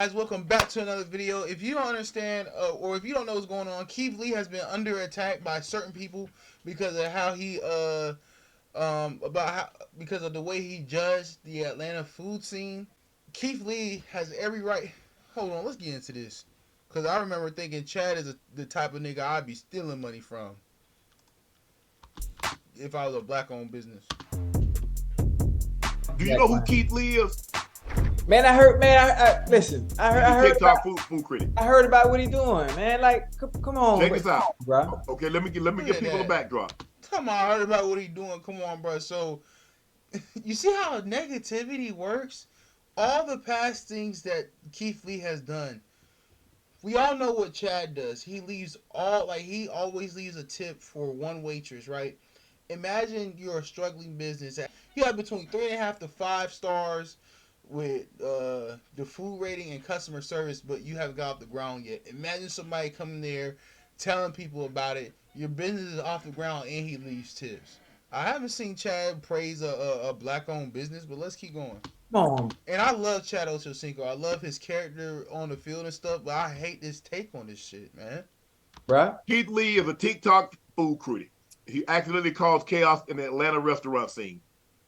Guys, welcome back to another video. If you don't understand or if you don't know what's going on, Keith Lee has been under attack by certain people because of how he about how because of the way he judged the Atlanta food scene. Keith Lee has every right. Hold on, let's get into this because I remember thinking Chad is the type of nigga I'd be stealing money from if I was a black-owned business. Do you know who Keith Lee is? Man, I heard. Man, listen. I He's a heard about. TikTok food critic. I heard about what he doing, man. Like, come on, Check this out, bro. Okay, let me give people a backdrop. Come on, I heard about what he doing. Come on, bro. So you see how negativity works? All the past things that Keith Lee has done, we all know what Chad does. He he always leaves a tip for one waitress, right? Imagine you're a struggling business. You have between 3.5 to 5 stars with the food rating and customer service, but you haven't got off the ground yet. Imagine somebody coming there telling people about it. Your business is off the ground and he leaves tips. I haven't seen Chad praise a black-owned business, but let's keep going. Come on. And I love Chad Ochcinco. I love his character on the field and stuff, but I hate this take on this shit, man. Bro. Keith Lee is a TikTok food critic. He accidentally caused chaos in the Atlanta restaurant scene.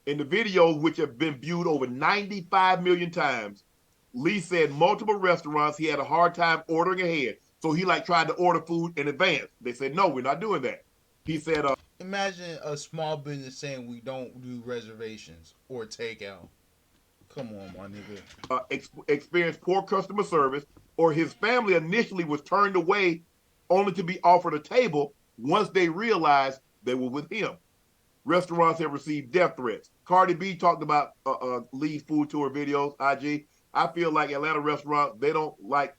In the videos, which have been viewed over 95 million times, Lee said multiple restaurants he had a hard time ordering ahead. So he tried to order food in advance. They said, no, we're not doing that. He said, imagine a small business saying we don't do reservations or takeout. Come on, my nigga. Experienced poor customer service, or his family initially was turned away only to be offered a table once they realized they were with him. Restaurants have received death threats. Cardi B talked about Lee's food tour videos. IG, I feel like Atlanta restaurants they don't like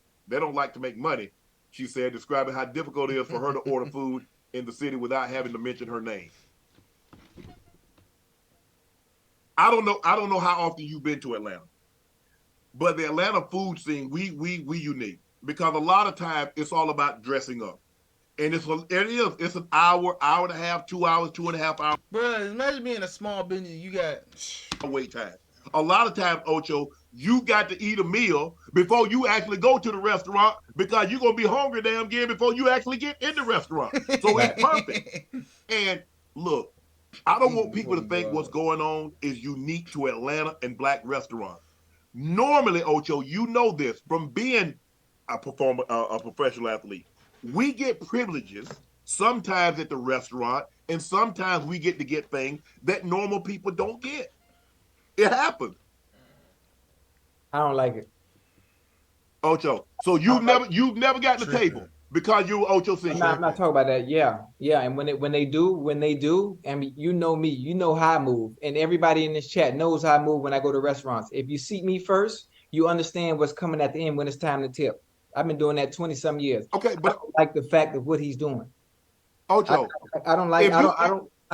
to make money. She said, describing how difficult it is for her to order food in the city without having to mention her name. I don't know how often you've been to Atlanta, but the Atlanta food scene we unique because a lot of times it's all about dressing up. And it's an hour and a half, 2 hours, 2.5 hours. Bro, imagine being a small business. You got wait time. A lot of times, Ocho, you got to eat a meal before you actually go to the restaurant because you're gonna be hungry damn again before you actually get in the restaurant. So it's perfect. And look, I don't want people to think what's going on is unique to Atlanta and black restaurants. Normally, Ocho, you know this from being a professional athlete. We get privileges sometimes at the restaurant, and sometimes we get to get things that normal people don't get. It happens. I don't like it. Ocho. So you've never gotten the table because you were Ocho Cinco. I'm not talking about that. Yeah. And when they do, and you know me, you know how I move, and everybody in this chat knows how I move when I go to restaurants. If you seat me first, you understand what's coming at the end when it's time to tip. I've been doing that 20-some years. Okay, but I don't like the fact of what he's doing. Ocho, I don't like. I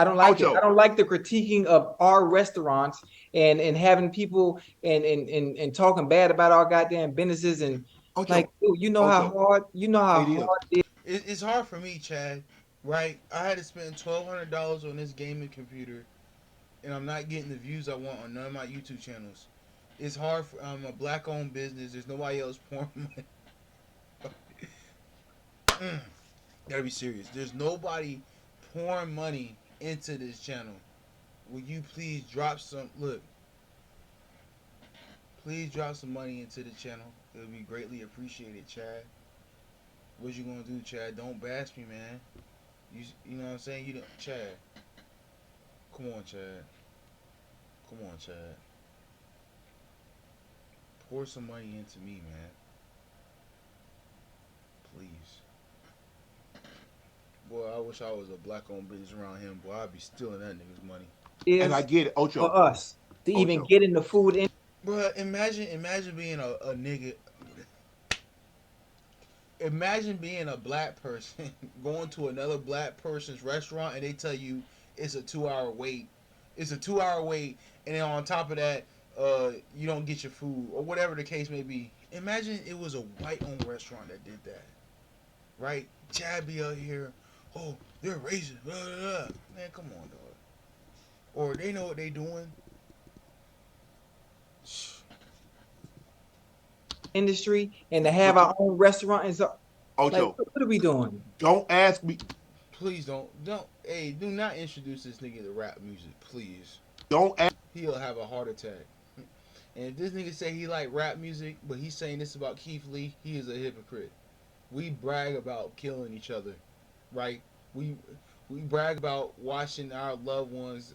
don't like Ocho. it. I don't like the critiquing of our restaurants and having people and talking bad about our goddamn businesses and Ocho. like, dude, you know how hard it is. It's hard for me, Chad. Right? I had to spend $1,200 on this gaming computer, and I'm not getting the views I want on none of my YouTube channels. It's hard. I'm a black-owned business. There's nobody else pouring money. Gotta be serious. There's nobody pouring money into this channel. Will you please drop some? Look, please drop some money into the channel. It'll be greatly appreciated, Chad. What you gonna do, Chad? Don't bash me, man. You know what I'm saying? You don't, Chad. Come on, Chad. Come on, Chad. Pour some money into me, man. Please. Boy, I wish I was a black-owned business around him. Boy, I'd be stealing that nigga's money. And I get it, Ocho. For us to even get in the food in. Bro, imagine being a nigga. Imagine being a black person going to another black person's restaurant and they tell you it's a 2-hour wait. It's a 2-hour wait, and then on top of that, you don't get your food or whatever the case may be. Imagine it was a white-owned restaurant that did that, right? Chad be out here, oh, they're racist, blah, blah, blah. Man, come on, dog. Or they know what they doing. industry and to have But our own restaurant and so like Ocho, what are we doing? don't ask me. Please don't. Hey, do not introduce this nigga to rap music, please. Don't ask. He'll have a heart attack. And if this nigga say he like rap music, but he's saying this about Keith Lee, he is a hypocrite. We brag about killing each other, right? We we brag about watching our loved ones,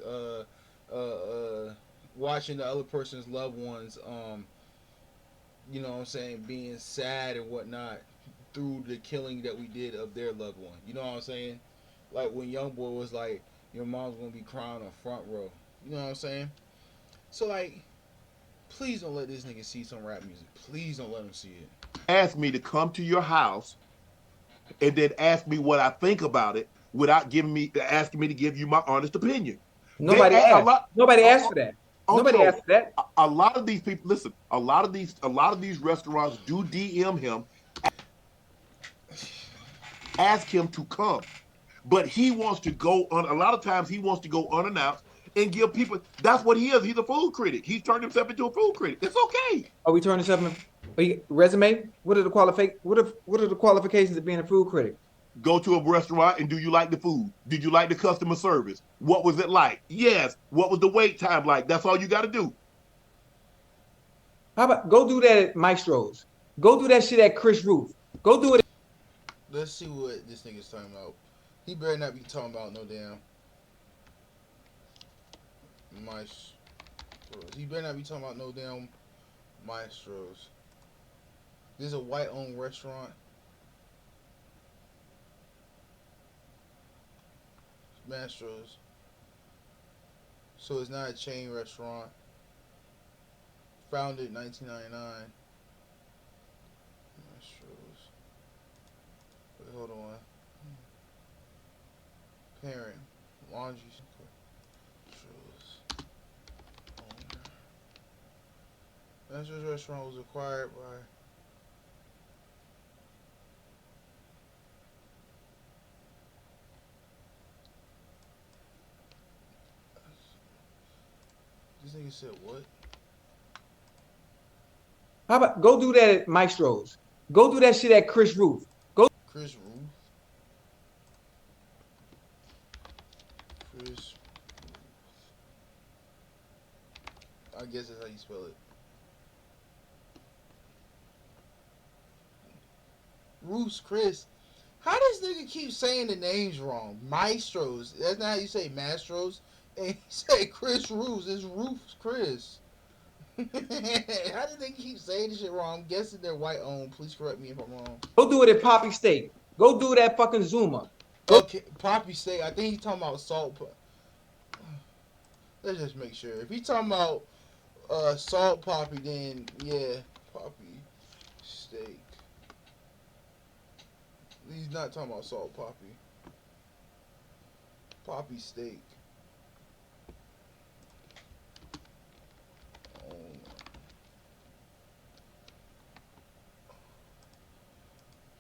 watching the other person's loved ones, you know what I'm saying, being sad and whatnot through the killing that we did of their loved one. You know what I'm saying? Like when Young Boy was like, "Your mom's gonna be crying on front row." You know what I'm saying? So like, please don't let this nigga see some rap music. Please don't let him see it. Ask me to come to your house and then ask me what I think about it without giving me asking me to give you my honest opinion. They Nobody a asked. lot. Nobody asked Oh, for that. Nobody Ocho, asked for that. a lot of these people. Listen, a lot of these restaurants do DM him, ask him to come, but he wants to go on. A lot of times he wants to go unannounced and give people. That's what he is. He's a food critic. He's turned himself into a food critic. It's okay. Are we turning something? Resume? What are the qualifications of being a food critic? Go to a restaurant and do you like the food? Did you like the customer service? What was it like? Yes. What was the wait time like? That's all you got to do. How about go do that at Maestro's? Go do that shit at Chris Roof. Go do it. Let's see what this nigga's talking about. He better not be talking about no damn maestros. He better not be talking about no damn maestros. This is a white-owned restaurant. Maestros. So it's not a chain restaurant. Founded in 1999. Maestros. Wait, hold on. Parent. Laundry. Maestros. Owner. Maestros restaurant was acquired by this nigga said what? How about go do that at Maestro's? Go do that shit at Chris Roof. Go. Chris Ruth. Chris. I guess that's how you spell it. Roof's Chris. How does nigga keep saying the names wrong? Maestros. That's not how you say Mastros. And he say Chris Roofs. It's Roof's Chris. How did they keep saying this shit wrong? I'm guessing they're white owned. Please correct me if I'm wrong. Go do it at Poppy Steak. Go do it at fucking Zuma. Go. Okay, Poppy Steak. I think he's talking about salt. Let's just make sure. If he's talking about salt poppy, then yeah, Poppy Steak. He's not talking about salt poppy. Poppy Steak. Oh.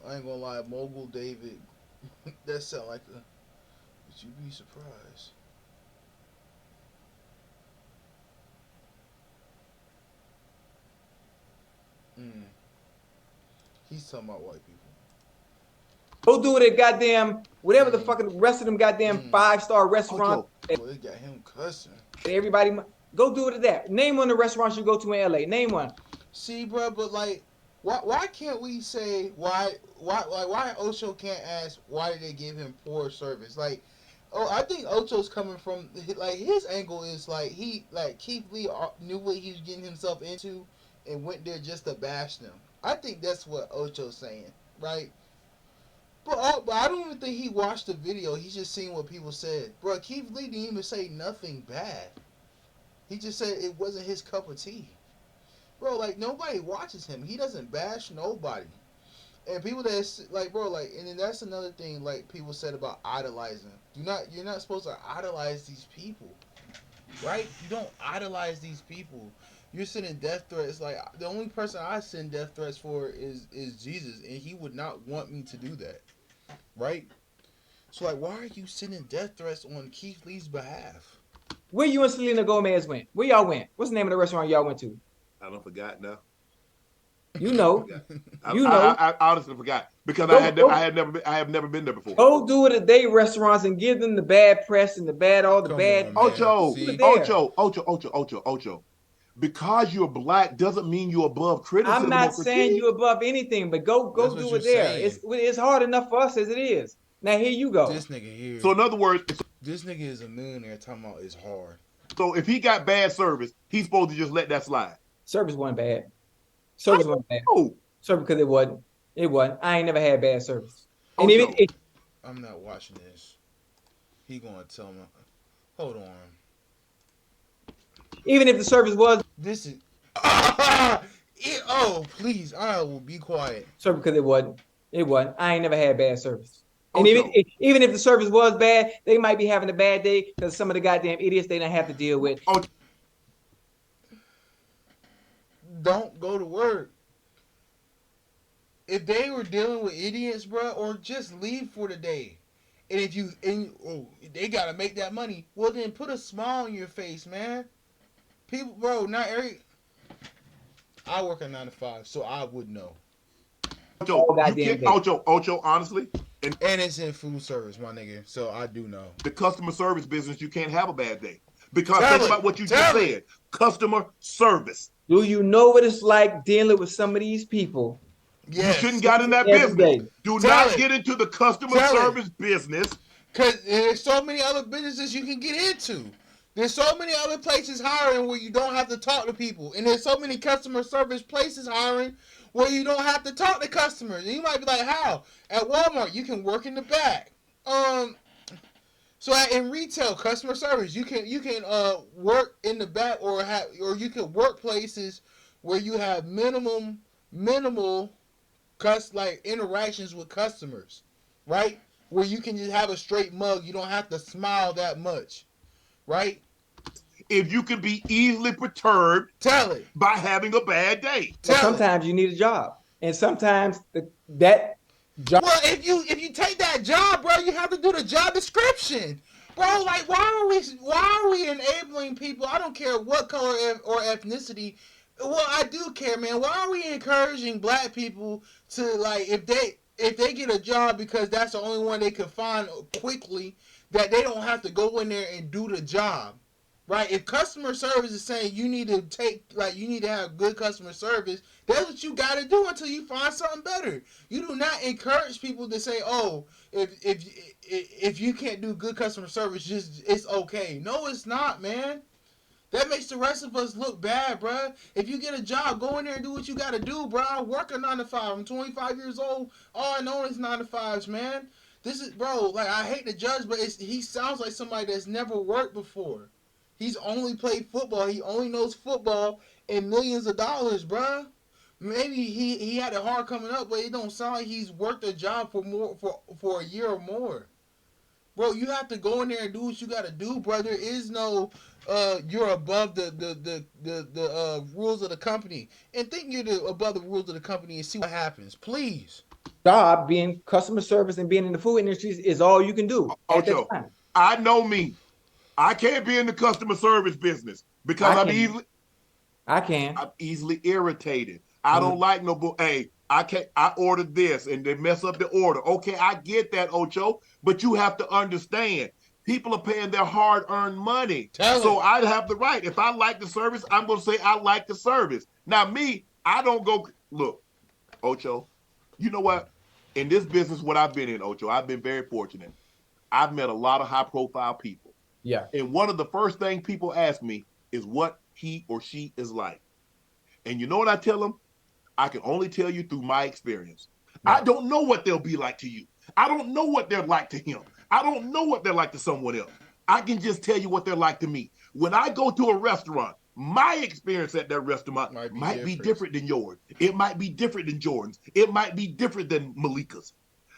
I ain't gonna lie, Mogul David. That sound like a. Would you be surprised? He's talking about white people. Go do it at goddamn whatever the fucking rest of them goddamn 5-star restaurants. Boy, they got him cussing. Everybody, go do it at that. Name one of the restaurants you go to in LA. Name one. See, bro, but like, why can't we say why Ocho can't ask why did they give him poor service? Like, oh, I think Ocho's coming from like his angle is like Keith Lee knew what he was getting himself into and went there just to bash them. I think that's what Ocho's saying, right? But I don't even think he watched the video. He's just seeing what people said. Bro, Keith Lee didn't even say nothing bad. He just said it wasn't his cup of tea. Bro, like, nobody watches him. He doesn't bash nobody. And people that's, like, bro, like, and then that's another thing, like, people said about idolizing. You're not supposed to idolize these people. Right? You don't idolize these people. You're sending death threats. Like, the only person I send death threats for is Jesus. And he would not want me to do that. Right? So, like, why are you sending death threats on Keith Lee's behalf? Where you and Selena Gomez went? Where y'all went? What's the name of the restaurant y'all went to? I don't forgot now. You I know, forgot. you know. I honestly forgot because Go go I have never been there before. go do it at day restaurants and give them the bad press and the bad all the Come bad. on, man. Ocho, Do it See, there. Ocho. Because you're black doesn't mean you're above I'm criticism or not saying critique. you're above anything, but go that's what do you're it there. saying. It's hard enough for us as it is. Now here you go. This nigga here, So in other words, this nigga is a millionaire talking about it's hard. so if he got bad service, he's supposed to just let that slide. Service wasn't bad. How Service you wasn't bad. know? Service because it wasn't. It wasn't. I ain't never had bad service. And Ocho, I'm not watching this. He gonna tell me. Hold on. even if the service was This is. Oh, please. I will be quiet. service because it wasn't. It wasn't. I ain't never had bad service. And Ocho, even if the service was bad, they might be having a bad day because some of the goddamn idiots they don't have to deal with. Ocho. Don't go to work. If they were dealing with idiots, bro, or just leave for the day. And if you they gotta make that money, well then put a smile on your face, man. People, bro, not every. I work a 9 to 5, so I would know. Ocho, All you goddamn can't, day. Ocho, honestly, in And it's in food service, my nigga. So I do know. the customer service business, you can't have a bad day. Because Tell think it. about what you just Tell it. said. Customer service. Do you know what it's like dealing with some of these people You shouldn't Yes. get in that every business. day? Do Tell not it. get into the customer Tell it. service business. Cause there's so many other businesses you can get into. There's so many other places hiring where you don't have to talk to people. And there's so many customer service places hiring where you don't have to talk to customers. And you might be like, how? At Walmart, you can work in the back. So in retail customer service, you can work in the back or you can work places where you have minimal like interactions with customers, right? Where you can just have a straight mug, you don't have to smile that much, right? If you can be easily perturbed Tell it, by having a bad day. Well, tell it. sometimes you need a job, and sometimes that job. Well, if you take that job, bro, you have to do the job description, bro. Like, why are we enabling people? I don't care what color or ethnicity. Well, I do care, man. Why are we encouraging black people to like if they get a job because that's the only one they can find quickly that they don't have to go in there and do the job, right? If customer service is saying you need to have good customer service, that's what you got to do until you find something better. You do not encourage people to say, "Oh, if you can't do good customer service, just it's okay." No, it's not, man. That makes the rest of us look bad, bro. If you get a job, go in there and do what you got to do, bro. I work a 9 to 5. I'm 25 years old. All I know is 9 to 5s, man. This is, bro. Like, I hate to judge, but he sounds like somebody that's never worked before. He's only played football. He only knows football and millions of dollars, bro. Maybe he had it hard coming up, but it don't sound like he's worked a job for a year or more. Bro, you have to go in there and do what you got to do, bro. There is no you're above the rules of the company, and think you're above the rules of the company and see what happens, please. Job being customer service and being in the food industry is all you can do at that Ocho, time. I know me. I can't be in the customer service business because I can. I can. I'm easily irritated. I When don't like no hey, I can't I ordered this and they mess up the order. Okay, I get that, Ocho, but you have to understand people are paying their hard-earned money. Tell So it. I have the right. If I like the service, I'm gonna say I like the service. Now, me, I don't go look, Ocho, you know what? In this business, what I've been in, Ocho, I've been very fortunate. I've met a lot of high-profile people. yeah, And one of the first things people ask me is what he or she is like. And you know what I tell them? I can only tell you through my experience. I right. don't know what they'll be like to you. I don't know what they're like to him. I don't know what they're like to someone else. I can just tell you what they're like to me. When I go to a restaurant, my experience at that restaurant Might be might be different. different than yours. It might be different than Jordan's. It might be different than Malika's.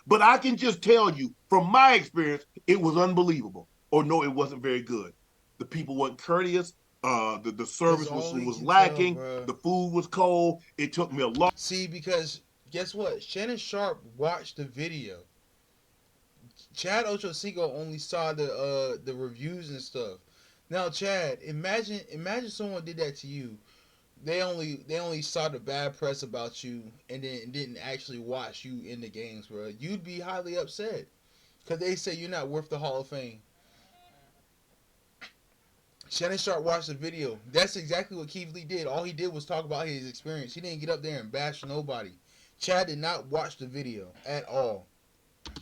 But I can just tell you from my experience, it was unbelievable. Or no, it wasn't very good. The people weren't courteous. The That's service all we was can tell, lacking. bro. The food was cold. It took me a long. See, because guess what? Shannon Sharp watched the video. Chad Ochocinco only saw the reviews and stuff. Now, Chad, imagine someone did that to you. They only saw the bad press about you and then didn't actually watch you in the games, bro. You'd be highly upset because they say you're not worth the Hall of Fame. Shannon Sharp watched the video. That's exactly what Keith Lee did. All he did was talk about his experience. He didn't get up there and bash nobody. Chad did not watch the video at all.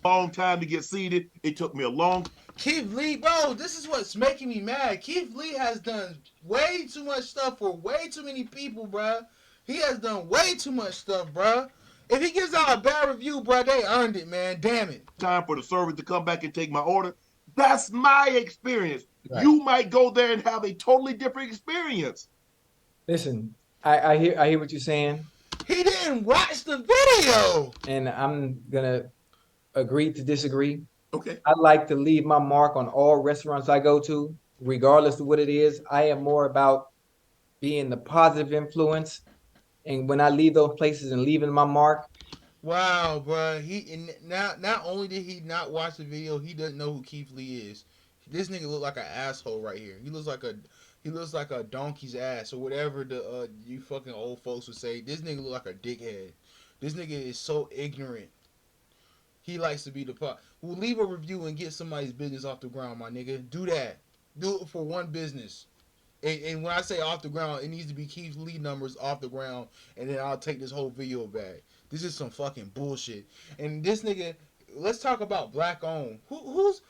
Long time to get seated. It took me a long Keith Lee, bro, this is what's making me mad. Keith Lee has done way too much stuff for way too many people, bro. He has done way too much stuff, bro. If he gives out a bad review, bro, they earned it, man. Damn it. time for the server to come back and take my order. That's my experience. Right. You might go there and have a totally different experience. Listen, I hear what you're saying, He didn't watch the video. and I'm gonna agree to disagree. Okay. I like to leave my mark on all restaurants I go to, regardless of what it is. I am more about being the positive influence. And when I leave those places and leaving my mark, Wow, bro. He and now not only did he not watch the video, he doesn't know who Keith Lee is. This nigga look like an asshole right here. He looks like a donkey's ass or whatever the you fucking old folks would say. This nigga look like a dickhead. This nigga is so ignorant. He likes to be the pop. Well, leave a review and get somebody's business off the ground, my nigga. Do that. Do it for one business. And when I say off the ground, it needs to be Keith Lee numbers off the ground, and then I'll take this whole video back. This is some fucking bullshit. And this nigga, let's talk about black owned. Whose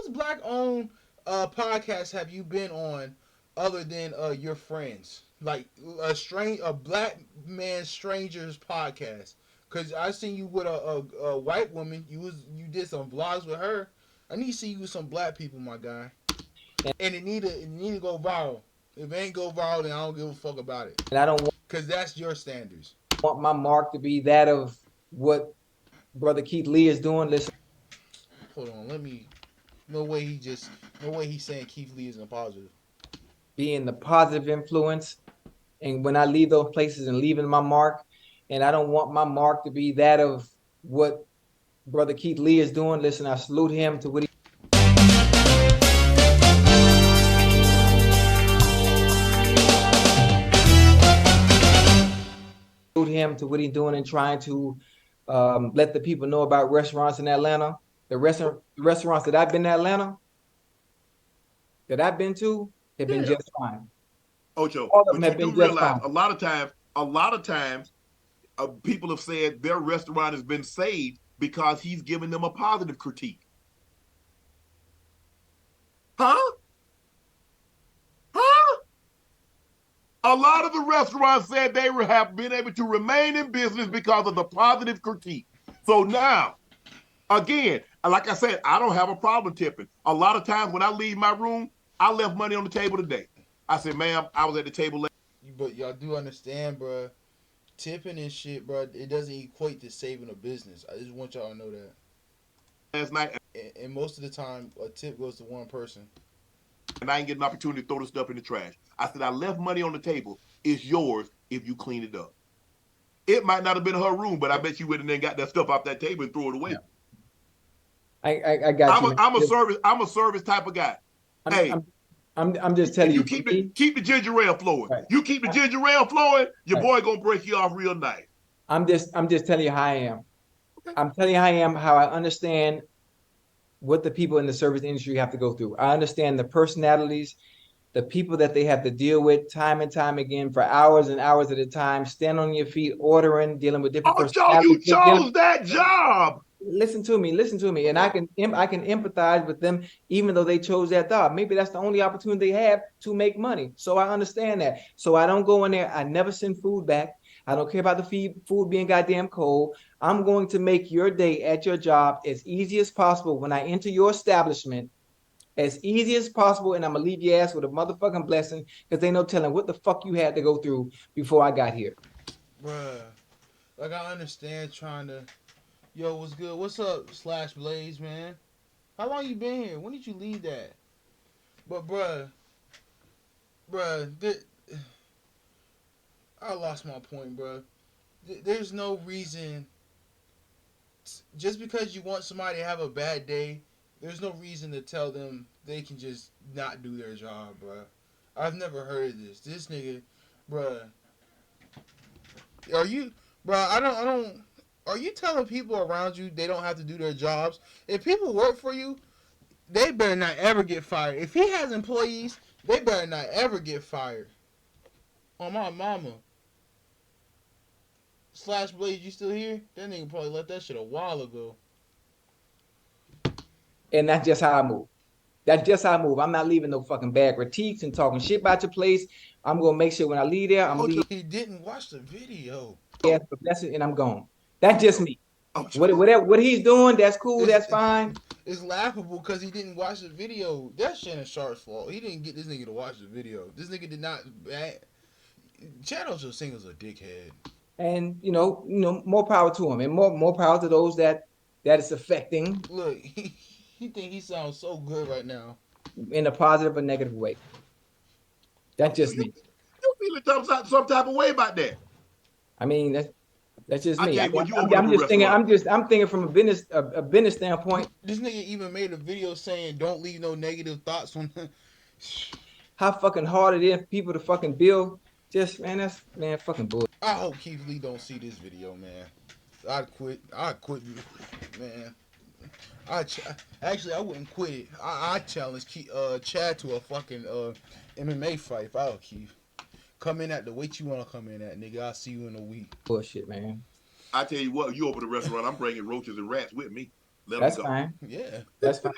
black owned podcast have you been on other than your friends? Like a black man strangers podcast. Cause I seen you with a white woman. You did some vlogs with her. I need to see you with some black people, my guy. And it need to go viral. If it ain't go viral, then I don't give a fuck about it. and I don't Cause that's your standards. want my mark to be that of what Brother Keith Lee is doing. Listen, Hold on, let me. No way he's saying Keith Lee isn't positive. being the positive influence. And when I leave those places and leaving my mark, and I don't want my mark to be that of what Brother Keith Lee is doing. Listen, I salute him to what he's doing and trying to let the people know about restaurants in Atlanta. The restaurants that I've been in Atlanta, that I've been to, have been Yeah. just fine. Ocho, All of them but you have do been just realize fine. a lot of times, people have said their restaurant has been saved because he's giving them a positive critique. Huh? Huh? A lot of the restaurants said they have been able to remain in business because of the positive critique. So now, again, like I said, I don't have a problem tipping. A lot of times when I leave my room, I left money on the table today. I said, ma'am, I was at the table But y'all do understand, bro. Tipping and shit, bro. It doesn't equate to saving a business. I just want y'all to know that. last night, And most of the time, a tip goes to one person. and I didn't get an opportunity to throw the stuff in the trash. I said, I left money on the table. It's yours if you clean it up. It might not have been her room, but I bet you went in there and got that stuff off that table and threw it away. Yeah. I got you, man. I'm a service type of guy. I'm, Hey, I'm just telling you you. keep the ginger ale flowing. Right. You keep the ginger ale flowing, your Right. boy gonna break you off real nice. I'm just telling you how I am. I'm telling you how I am, how I understand what the people in the service industry have to go through. I understand the personalities, the people that they have to deal with time and time again for hours and hours at a time, stand on your feet, ordering, dealing with different Oh, Joe, personalities. you chose that job. Listen to me, and I can empathize with them, even though they chose that job. Maybe that's the only opportunity they have to make money. So I understand that. So I don't go in there. I never send food back. I don't care about the food being goddamn cold. I'm going to make your day at your job as easy as possible when I enter your establishment, as easy as possible, and I'm gonna leave your ass with a motherfucking blessing because they no telling what the fuck you had to go through before I got here. Bruh. Like, I understand trying to. Yo, what's good? What's up, Slash Blaze, man? How long you been here? When did you leave that? But, bruh, I lost my point, bruh. There's no reason. Just because you want somebody to have a bad day, there's no reason to tell them they can just not do their job, bruh. I've never heard of this. This nigga, bruh. Are you, bro? I don't. Are you telling people around you they don't have to do their jobs? If people work for you, they better not ever get fired. If he has employees, they better not ever get fired. On my mama. Slash Blaze, you still here? That nigga probably left that shit a while ago. And that's just how I move. That's just how I move. I'm not leaving no fucking bad critiques and talking shit about your place. I'm gonna make sure when I leave there, I'm gonna Ocho, leave He didn't watch the video. ask for blessing and I'm gone. That's just Ocho, me. Ocho. What he's doing, that's cool, It's that's fine. it's laughable because he didn't watch the video. That's Shannon Sharp's fault. He didn't get this nigga to watch the video. This nigga did not. Chad Ochocinco's a dickhead. And more power to him, and more power to those that it's affecting Look, he think he sounds so good right now. in a positive or negative way. That's Ocho, just me. you feeling some type of way about that. I mean, that's just I me. tell you what, you open up I'm a just thinking. restaurant. I'm thinking from a business standpoint. This nigga even made a video saying don't leave no negative thoughts on. How fucking hard it is for people to fucking build. Just man, fucking bull. I hope Keith Lee don't see this video, man. I'd quit. Man. Actually, I wouldn't quit it. I challenge Chad to a fucking MMA fight if I were Keith. Come in at the weight you want to come in at, nigga. I'll see you in a week. Bullshit, man. I tell you what, you open a restaurant, I'm bringing roaches and rats with me. Let That's them go. fine. Yeah. That's fine.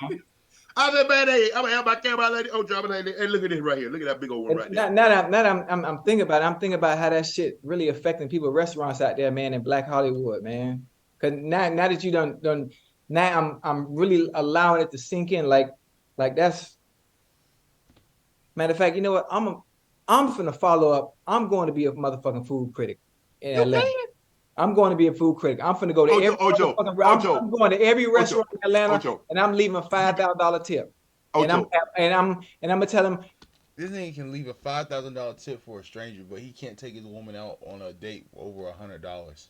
I said, man, hey, I'm gonna have my camera lady. Oh, drop it, hey, look at this right here. Look at that big old one right there. Now that I'm thinking about it, I'm thinking about how that shit really affecting people restaurants out there, man, in Black Hollywood, man. Cause now that you done now I'm really allowing it to sink in, like that's matter of fact, you know what? I'm finna follow up. I'm going to be a motherfucking food critic in You Atlanta. can. I'm going to be a food critic. I'm finna go to Ocho, every Ocho, motherfucking. Ocho, I'm going to every Ocho, restaurant in Atlanta, Ocho. and I'm leaving a $5,000 tip. And I'm Ocho. gonna tell them This nigga can leave a $5,000 tip for a stranger, but he can't take his woman out on a date over $100.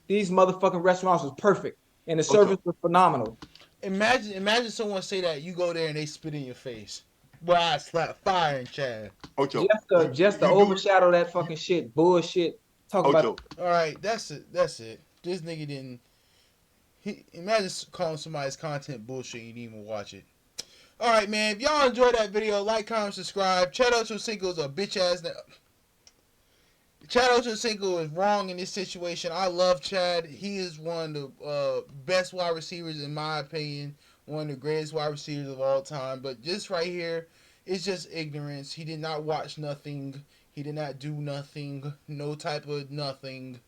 these motherfucking restaurants was perfect, and the Ocho. service was phenomenal. Imagine someone say that you go there and they spit in your face. Boy, I slap fire in Chad. Ocho. Just to You do. overshadow that fucking shit, bullshit. Talk about Ocho. All right, that's it. That's it. This nigga didn't. He imagine calling somebody's content bullshit. And you didn't even watch it. All right, man. If y'all enjoyed that video, like, comment, subscribe. Chad Ochocinco is a bitch ass. Chad Ochcinco is wrong in this situation. I love Chad. He is one of the best wide receivers in my opinion. One of the greatest wide receivers of all time. But this right here is just ignorance. He did not watch nothing. He did not do nothing. No type of nothing.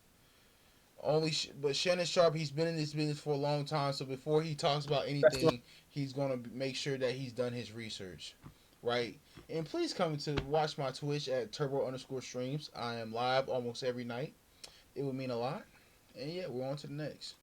But Shannon Sharp, he's been in this business for a long time. So before he talks about anything, he's gonna make sure that he's done his research, right? And please come to watch my Twitch at turbo_streams. I am live almost every night. It would mean a lot. And yeah, we're on to the next.